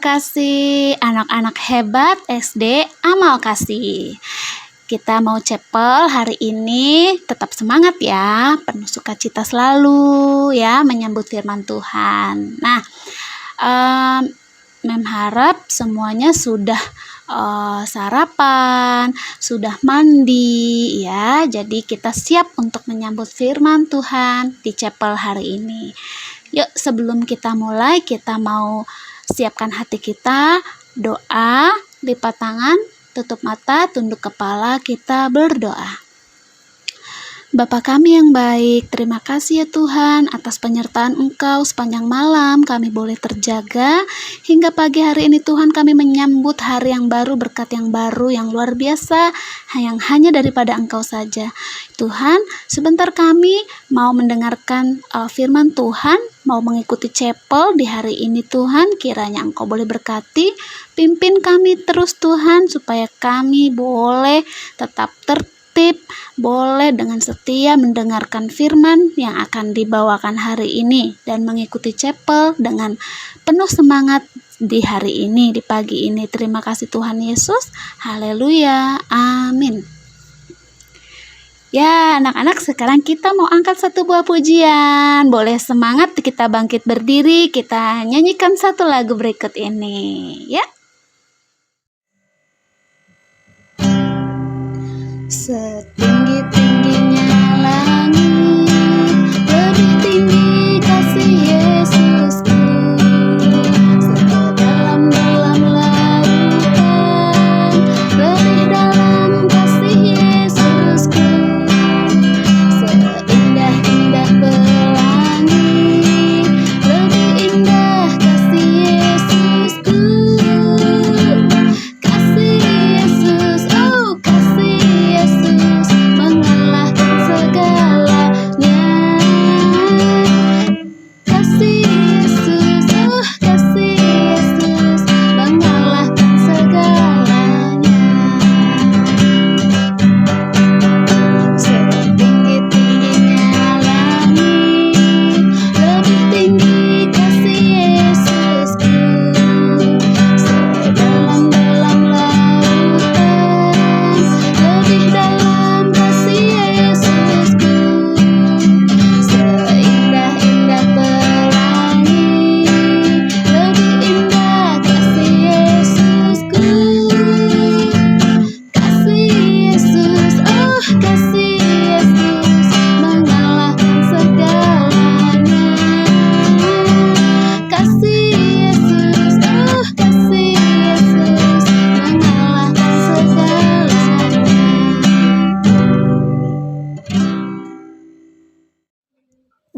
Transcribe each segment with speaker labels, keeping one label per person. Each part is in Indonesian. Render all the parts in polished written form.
Speaker 1: kasih, anak-anak hebat SD Amal Kasih. Kita mau chapel hari ini, tetap semangat ya, penuh sukacita selalu ya, menyambut firman Tuhan. Nah, Mem harap semuanya sudah sarapan, sudah mandi ya. Jadi kita siap untuk menyambut firman Tuhan di chapel hari ini. Yuk, sebelum kita mulai, kita mau siapkan hati kita, doa, lipat tangan, tutup mata, tunduk kepala, kita berdoa. Bapa kami yang baik, terima kasih ya Tuhan atas penyertaan Engkau sepanjang malam kami boleh terjaga. Hingga pagi hari ini Tuhan kami menyambut hari yang baru, berkat yang baru, yang luar biasa, yang hanya daripada Engkau saja. Tuhan, sebentar kami mau mendengarkan firman Tuhan, mau mengikuti chapel di hari ini Tuhan, kiranya Engkau boleh berkati, pimpin kami terus Tuhan, supaya kami boleh tetap boleh dengan setia mendengarkan firman yang akan dibawakan hari ini dan mengikuti chapel dengan penuh semangat di hari ini, di pagi ini. Terima kasih Tuhan Yesus. Haleluya. Amin. Ya, anak-anak, sekarang kita mau angkat satu buah pujian. Boleh semangat, kita bangkit berdiri, kita nyanyikan satu lagu berikut ini, ya. Setinggi-tingginya langit, lebih tinggi kasih Yesusku. Sedalam-dalam lautan, lebih dalam kasih Yesusku. Seindah-indah pelangi, lebih indah kasih Yesusku. Kasih Yesus, oh kasih Yesus mengalahkan segalanya. Kasih Yesus, oh kasih Yesus mengalahkan segalanya. Setinggi-tingginya langit, lebih tinggi kasih Yesusku. Sedalam-dalam lautan, lebih dalam kasih Yesusku. Seindah-indah pelangi, lebih indah kasih Yesusku. Kasih Yesus, oh kasih Yesus mengalahkan segalanya. Kasih Yesus, oh kasih Yesus mengalahkan segalanya.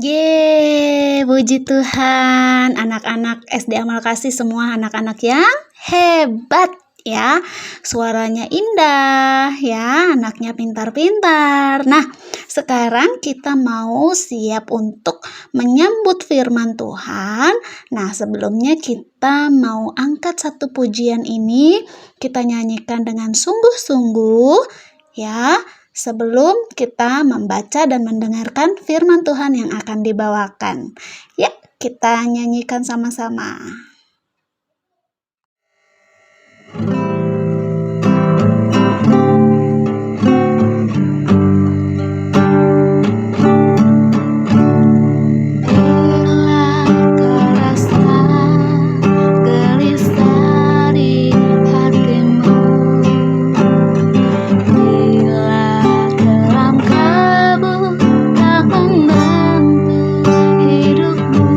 Speaker 1: Yeay, puji Tuhan, anak-anak SD Amal Kasih, semua anak-anak yang hebat ya, suaranya indah ya, anaknya pintar-pintar. Nah, sekarang kita mau siap untuk menyambut firman Tuhan. Nah, sebelumnya kita mau angkat satu pujian ini, kita nyanyikan dengan sungguh-sungguh ya, sebelum kita membaca dan mendengarkan firman Tuhan yang akan dibawakan. Ya, kita nyanyikan sama-sama. Bila kau rasa gelisah di hatimu, bila kelam kabut tak membantu hidupmu,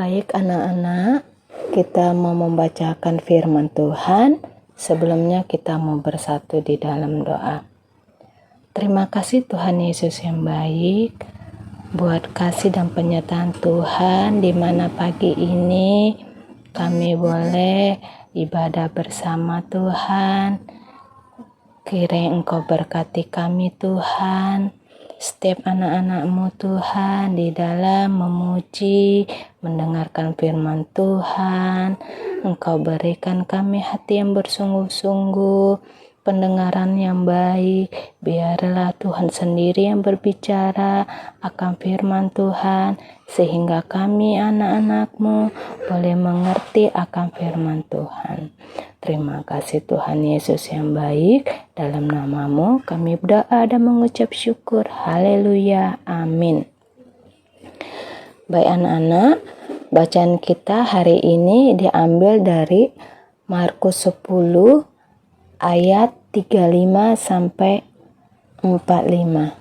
Speaker 2: Baik anak-anak, kita mau membacakan firman Tuhan. Sebelumnya kita mau bersatu di dalam doa. Terima kasih Tuhan Yesus yang baik, buat kasih dan penyertaan Tuhan, di mana pagi ini kami boleh ibadah bersama Tuhan. Kiranya Engkau berkati kami Tuhan, setiap anak-anak-Mu Tuhan, di dalam memuji, mendengarkan firman Tuhan. Engkau berikan kami hati yang bersungguh-sungguh, pendengaran yang baik. Biarlah Tuhan sendiri yang berbicara akan firman Tuhan, sehingga kami anak-anak-Mu boleh mengerti akan firman Tuhan. Terima kasih Tuhan Yesus yang baik. Dalam nama-Mu kami berdoa dan mengucap syukur. Haleluya. Amin. Baik anak-anak, bacaan kita hari ini diambil dari Markus 10 ayat 35 sampai 45.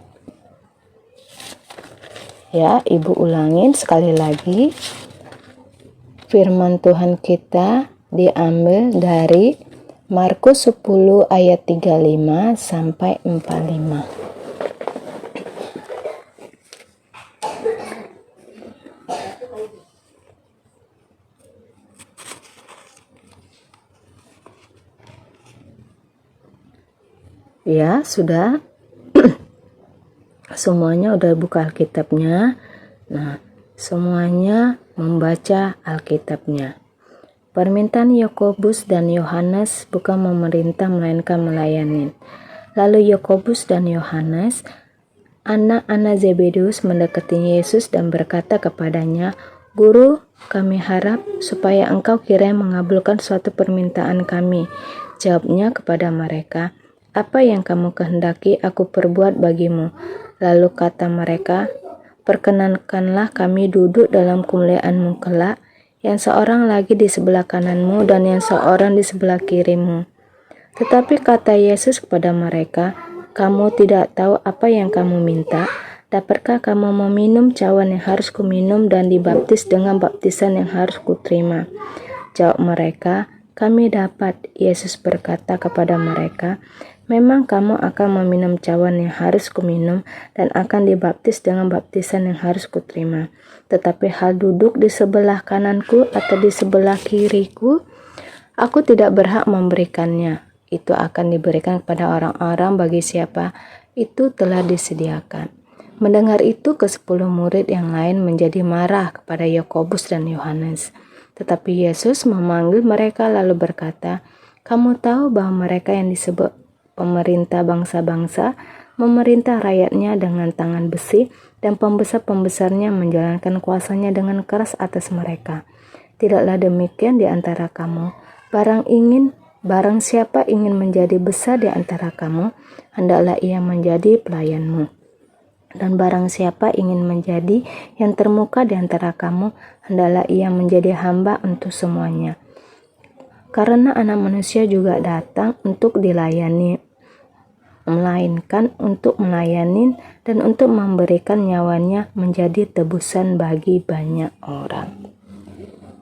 Speaker 2: Ya, Ibu ulangin sekali lagi. Firman Tuhan kita diambil dari Markus 10 ayat 35 sampai 45. Ya, sudah. Semuanya udah buka Alkitabnya. Nah, semuanya membaca Alkitabnya. Permintaan Yakobus dan Yohanes bukan memerintah melainkan melayani. Lalu Yakobus dan Yohanes, anak-anak Zebedeus, mendekati Yesus dan berkata kepadanya, "Guru, kami harap supaya Engkau kiranya mengabulkan suatu permintaan kami." Jawabnya kepada mereka, "Apa yang kamu kehendaki aku perbuat bagimu?" Lalu kata mereka, "Perkenankanlah kami duduk dalam kemuliaan-Mu kelak, yang seorang lagi di sebelah kananmu dan yang seorang di sebelah kirimu." Tetapi kata Yesus kepada mereka, "Kamu tidak tahu apa yang kamu minta. Dapatkah kamu meminum cawan yang harus kuminum dan dibaptis dengan baptisan yang harus kuterima?" Jawab mereka, "Kami dapat." Yesus berkata kepada mereka, "Memang kamu akan meminum cawan yang harus kuminum dan akan dibaptis dengan baptisan yang harus kuterima. Tetapi hal duduk di sebelah kananku atau di sebelah kiriku, aku tidak berhak memberikannya. Itu akan diberikan kepada orang-orang bagi siapa itu telah disediakan." Mendengar itu, ke-10 murid yang lain menjadi marah kepada Yakobus dan Yohanes. Tetapi Yesus memanggil mereka lalu berkata, "Kamu tahu bahwa mereka yang disebut pemerintah bangsa-bangsa memerintah rakyatnya dengan tangan besi, dan pembesar-pembesarnya menjalankan kuasanya dengan keras atas mereka. Tidaklah demikian di antara kamu. Barang siapa ingin menjadi besar di antara kamu, hendaklah ia menjadi pelayanmu. Dan barang siapa ingin menjadi yang termuka di antara kamu, hendaklah ia menjadi hamba untuk semuanya. Karena Anak Manusia juga datang untuk dilayani, melainkan untuk melayani dan untuk memberikan nyawanya menjadi tebusan bagi banyak orang."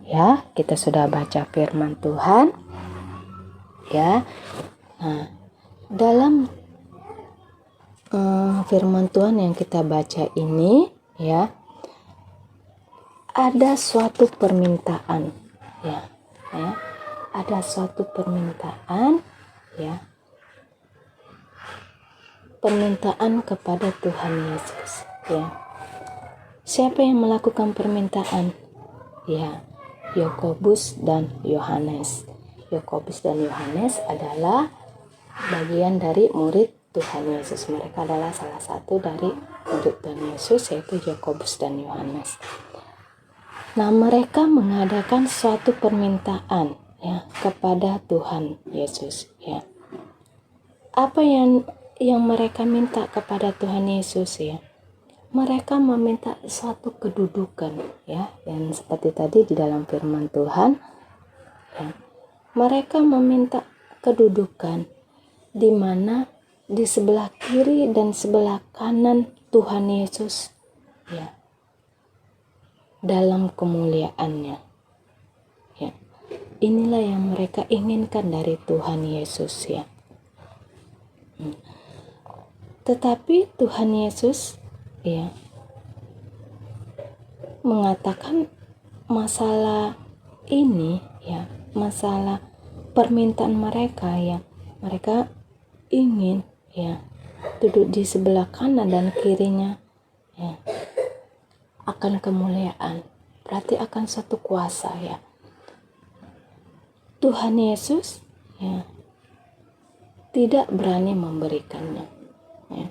Speaker 2: Ya, kita sudah baca firman Tuhan. Ya, nah, dalam firman Tuhan yang kita baca ini, ya, ada suatu permintaan, ya, ada suatu permintaan, ya, permintaan kepada Tuhan Yesus, ya. Siapa yang melakukan permintaan? Ya, Yakobus dan Yohanes. Yakobus dan Yohanes adalah bagian dari murid Tuhan Yesus. Mereka adalah salah satu dari murid Tuhan Yesus, yaitu Yakobus dan Yohanes. Nah, mereka mengadakan suatu permintaan, ya, kepada Tuhan Yesus, ya. Apa yang mereka minta kepada Tuhan Yesus, ya? Mereka meminta suatu kedudukan, ya, yang seperti tadi di dalam firman Tuhan, ya. Mereka meminta kedudukan di mana di sebelah kiri dan sebelah kanan Tuhan Yesus, ya. dalam kemuliaannya. Ya. Inilah yang mereka inginkan dari Tuhan Yesus ya. Tetapi Tuhan Yesus ya mengatakan masalah ini ya, masalah permintaan mereka ya, mereka ingin ya duduk di sebelah kanan dan kirinya ya, akan kemuliaan, berarti akan satu kuasa ya. Tuhan Yesus ya tidak berani memberikannya ya.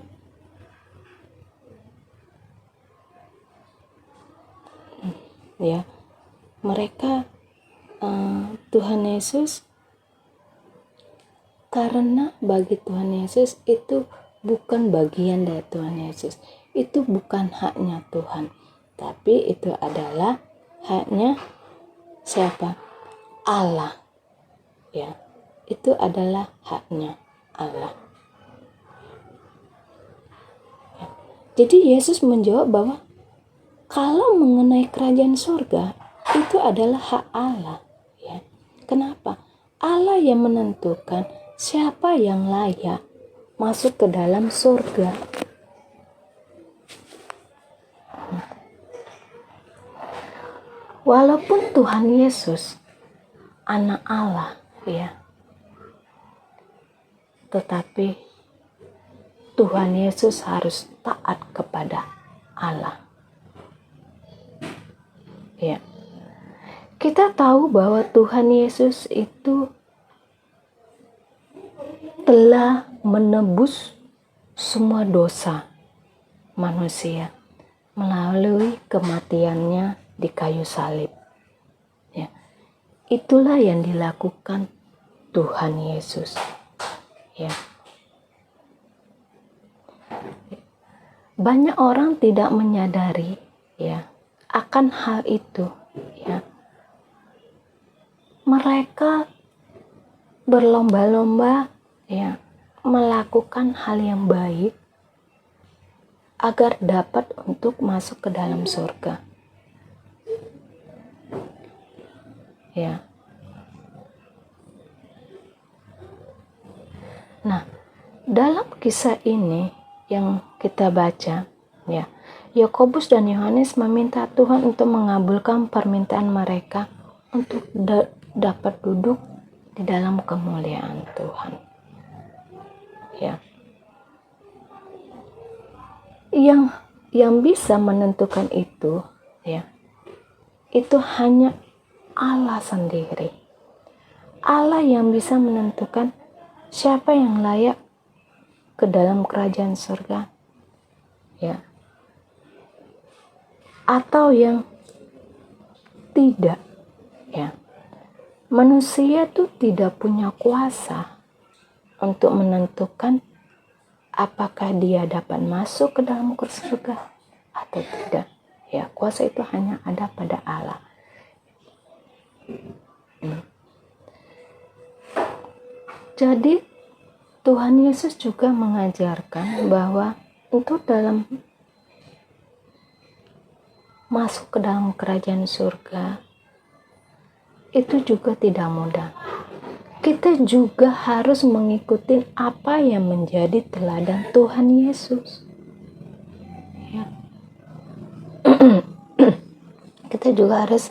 Speaker 2: Ya, mereka Tuhan Yesus, karena bagi Tuhan Yesus itu bukan bagian dari Tuhan Yesus, itu bukan haknya Tuhan, tapi itu adalah haknya siapa? Allah ya, itu adalah haknya Allah ya. Jadi Yesus menjawab bahwa kalau mengenai kerajaan surga itu adalah hak Allah ya. Kenapa? Allah yang menentukan siapa yang layak masuk ke dalam surga. Walaupun Tuhan Yesus anak Allah ya, tetapi Tuhan Yesus harus taat kepada Allah. Ya. Kita tahu bahwa Tuhan Yesus itu telah menebus semua dosa manusia melalui kematiannya di kayu salib. Ya. Itulah yang dilakukan Tuhan Yesus. Ya. Banyak orang tidak menyadari ya akan hal itu ya. Mereka berlomba-lomba ya melakukan hal yang baik agar dapat untuk masuk ke dalam surga. Ya. Nah, dalam kisah ini yang kita baca ya, Yakobus dan Yohanes meminta Tuhan untuk mengabulkan permintaan mereka untuk dapat duduk di dalam kemuliaan Tuhan. Ya. Yang bisa menentukan itu ya, itu hanya Allah sendiri. Allah yang bisa menentukan siapa yang layak ke dalam kerajaan surga ya, atau yang tidak ya. Manusia tuh tidak punya kuasa untuk menentukan apakah dia dapat masuk ke dalam surga atau tidak ya. Kuasa itu hanya ada pada Allah. Jadi Tuhan Yesus juga mengajarkan bahwa untuk dalam masuk ke dalam kerajaan surga itu juga tidak mudah. Kita juga harus mengikuti apa yang menjadi teladan Tuhan Yesus. Ya. Kita juga harus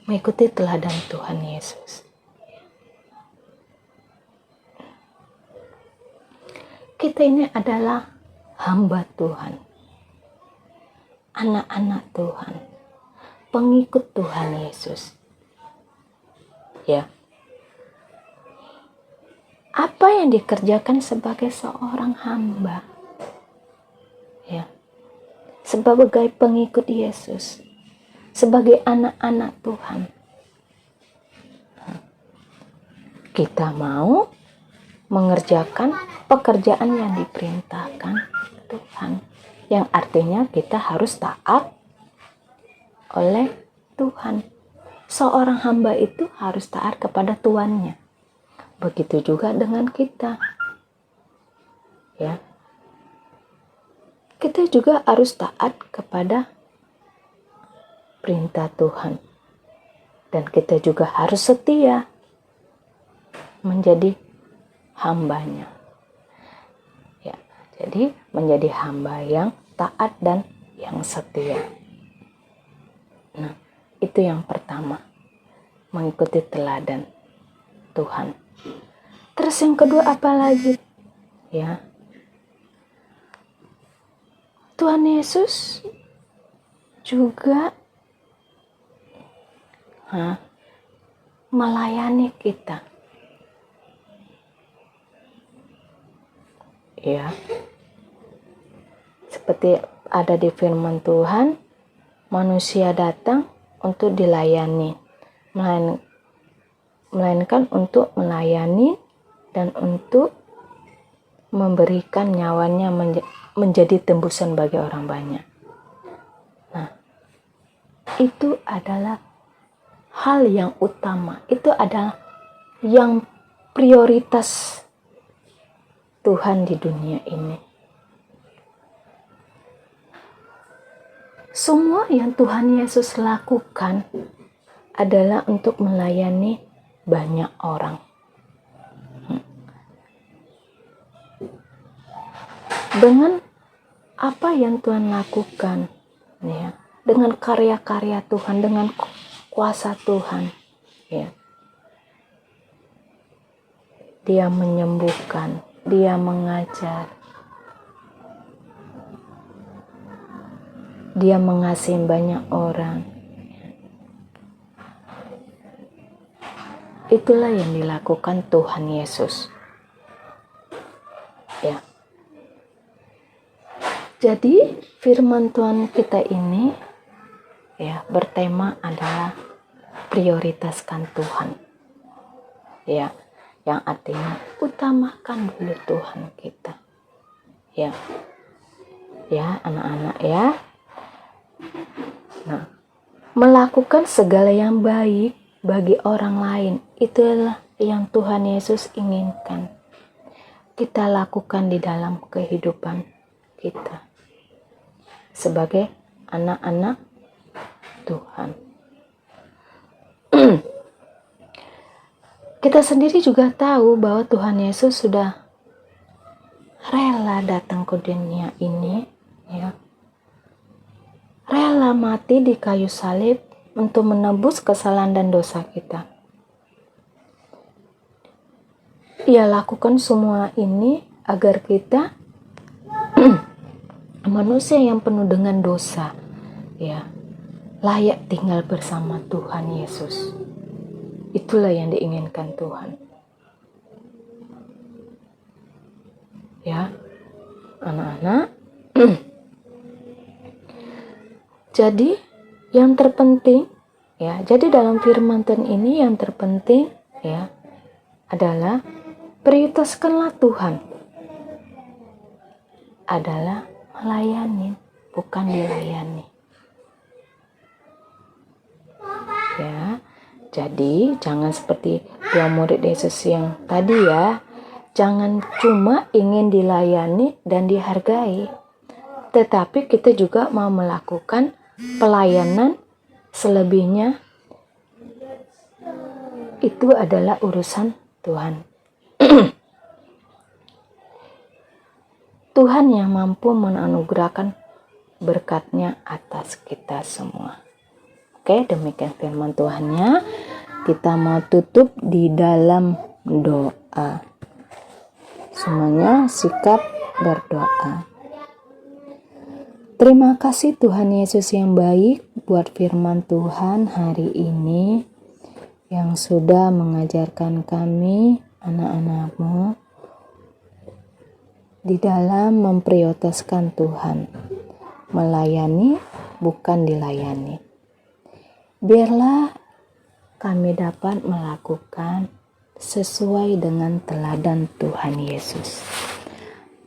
Speaker 2: mengikuti teladan Tuhan Yesus. Kita ini adalah hamba Tuhan, anak-anak Tuhan, pengikut Tuhan Yesus. Ya. Apa yang dikerjakan sebagai seorang hamba? Ya. Sebagai pengikut Yesus, sebagai anak-anak Tuhan. Kita mau mengerjakan pekerjaan yang diperintahkan Tuhan, yang artinya kita harus taat oleh Tuhan. Seorang hamba itu harus taat kepada tuannya. Begitu juga dengan kita. Ya. Kita juga harus taat kepada perintah Tuhan. Dan kita juga harus setia menjadi hambanya. Ya, jadi menjadi hamba yang taat dan yang setia. Nah, itu yang pertama, mengikuti teladan Tuhan. Terus yang kedua apa lagi? Ya, Tuhan Yesus juga melayani kita. Ya, seperti ada di firman Tuhan, manusia datang untuk dilayani, melainkan untuk melayani dan untuk memberikan nyawanya menjadi tembusan bagi orang banyak. Nah, itu adalah hal yang utama, itu adalah yang prioritas Tuhan di dunia ini. Semua yang Tuhan Yesus lakukan adalah untuk melayani banyak orang. Dengan apa yang Tuhan lakukan, ya, dengan karya-karya Tuhan, dengan kuasa Tuhan, ya. Dia menyembuhkan, Dia mengajar, Dia mengasihi banyak orang. Itulah yang dilakukan Tuhan Yesus. Ya. Jadi firman Tuhan kita ini ya bertema adalah prioritaskan Tuhan. Ya, yang artinya utamakan dulu Tuhan kita. Ya. Ya, anak-anak ya. Nah, melakukan segala yang baik bagi orang lain, itulah yang Tuhan Yesus inginkan kita lakukan di dalam kehidupan kita sebagai anak-anak Tuhan. Kita sendiri juga tahu bahwa Tuhan Yesus sudah rela datang ke dunia ini, ya. Rela mati di kayu salib untuk menebus kesalahan dan dosa kita. Ia lakukan semua ini agar kita manusia yang penuh dengan dosa, ya, layak tinggal bersama Tuhan Yesus. Itulah yang diinginkan Tuhan. Ya, anak-anak. Jadi yang terpenting, ya, jadi dalam firman Tuhan ini yang terpenting, ya, adalah prioritaskanlah Tuhan. Adalah melayani, bukan dilayani. Ya, jadi jangan seperti dua murid Yesus yang tadi, ya. Jangan cuma ingin dilayani dan dihargai, tetapi kita juga mau melakukan pelayanan selebihnya. Itu adalah urusan Tuhan. Tuhan yang mampu menganugerahkan berkat-Nya atas kita semua. Oke, demikian firman Tuhannya. Kita mau tutup di dalam doa. Semuanya sikap berdoa. Terima kasih Tuhan Yesus yang baik buat firman Tuhan hari ini yang sudah mengajarkan kami anak-anak-Mu di dalam memprioritaskan Tuhan, melayani bukan dilayani. Biarlah kami dapat melakukan sesuai dengan teladan Tuhan Yesus.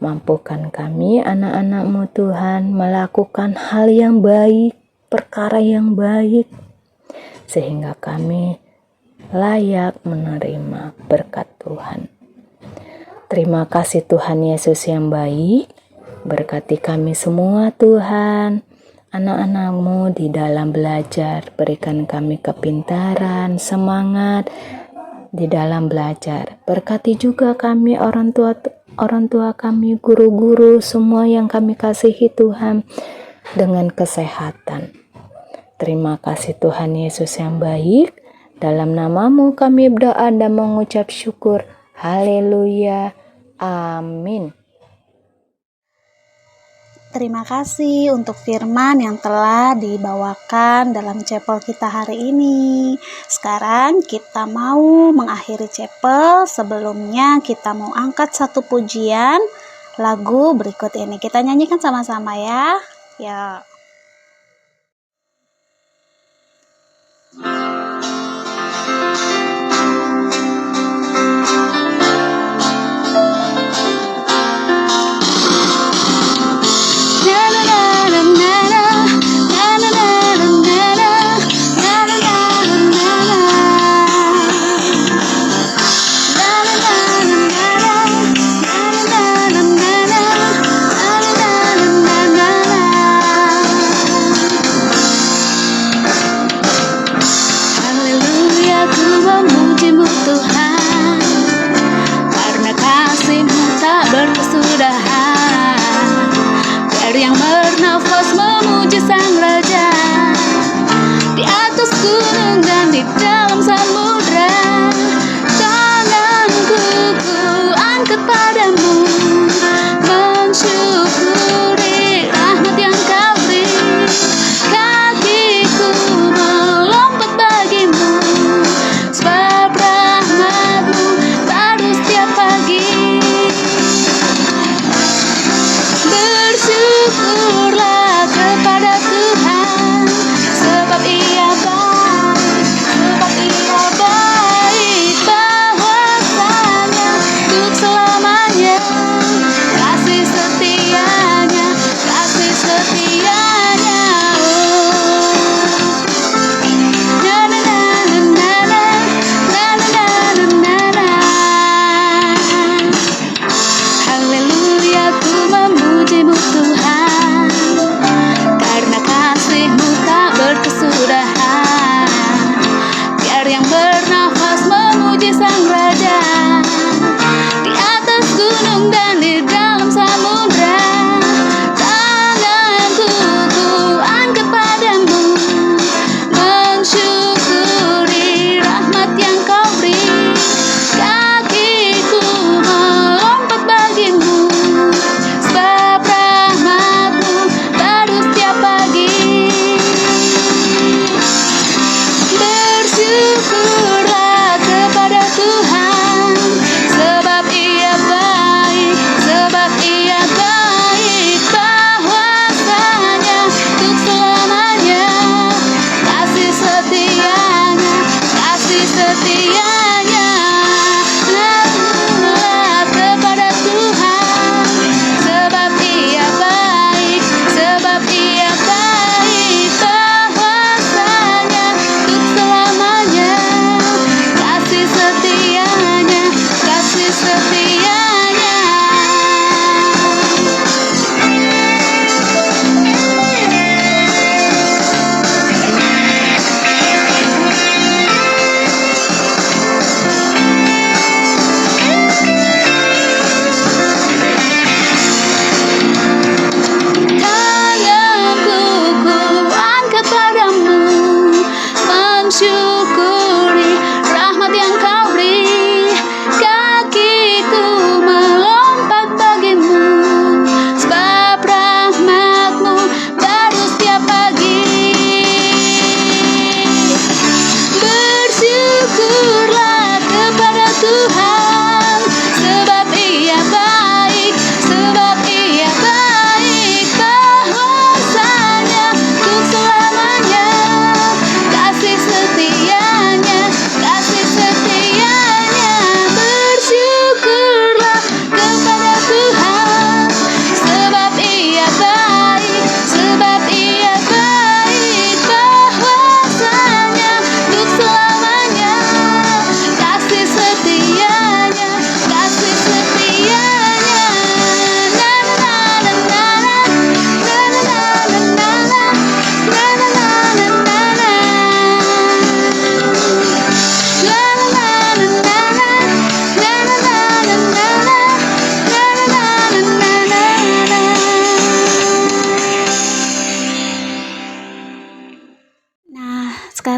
Speaker 2: Mampukan kami anak-anak-Mu Tuhan melakukan hal yang baik, perkara yang baik, sehingga kami layak menerima berkat Tuhan. Terima kasih Tuhan Yesus yang baik, berkati kami semua Tuhan, anak-anakmu di dalam belajar. Berikan kami kepintaran, semangat di dalam belajar. Berkati juga kami orang tua kami, guru-guru, semua yang kami kasihi Tuhan, dengan kesehatan. Terima kasih Tuhan Yesus yang baik. Dalam namamu kami berdoa dan mengucap syukur. Haleluya. Amin.
Speaker 1: Terima kasih untuk firman yang telah dibawakan dalam chapel kita hari ini. Sekarang kita mau mengakhiri chapel. Sebelumnya kita mau angkat satu pujian lagu berikut ini. Kita nyanyikan sama-sama ya. Ya.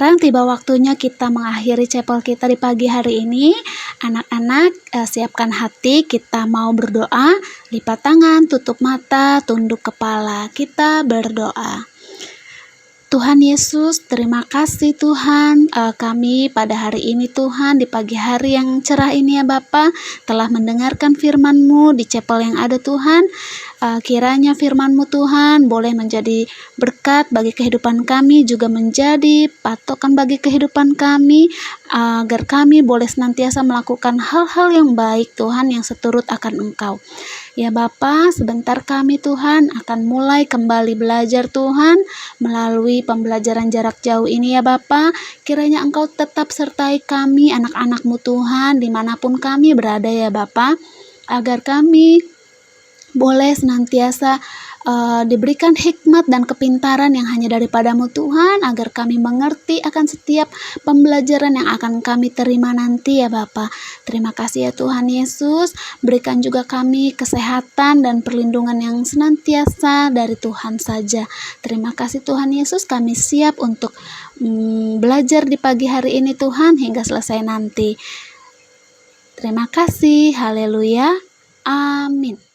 Speaker 1: sekarang tiba waktunya kita mengakhiri chapel kita di pagi hari ini. Anak-anak, siapkan hati, kita mau berdoa. Lipat tangan, tutup mata, tunduk kepala. Kita berdoa. Tuhan Yesus, terima kasih Tuhan, kami pada hari ini Tuhan, di pagi hari yang cerah ini ya Bapa, telah mendengarkan firman-Mu di chapel yang ada Tuhan. Kiranya firman-Mu Tuhan boleh menjadi berkat bagi kehidupan kami, juga menjadi patokan bagi kehidupan kami, agar kami boleh senantiasa melakukan hal-hal yang baik Tuhan, yang seturut akan Engkau. Ya Bapa, sebentar kami Tuhan akan mulai kembali belajar Tuhan melalui pembelajaran jarak jauh ini ya Bapa. Kiranya Engkau tetap sertai kami anak-anak-Mu Tuhan dimanapun kami berada ya Bapa, agar kami boleh senantiasa diberikan hikmat dan kepintaran yang hanya daripada-Mu Tuhan, agar kami mengerti akan setiap pembelajaran yang akan kami terima nanti ya Bapa. Terima kasih ya Tuhan Yesus, berikan juga kami kesehatan dan perlindungan yang senantiasa dari Tuhan saja. Terima kasih Tuhan Yesus, kami siap untuk belajar di pagi hari ini Tuhan hingga selesai nanti. Terima kasih, haleluya, amin.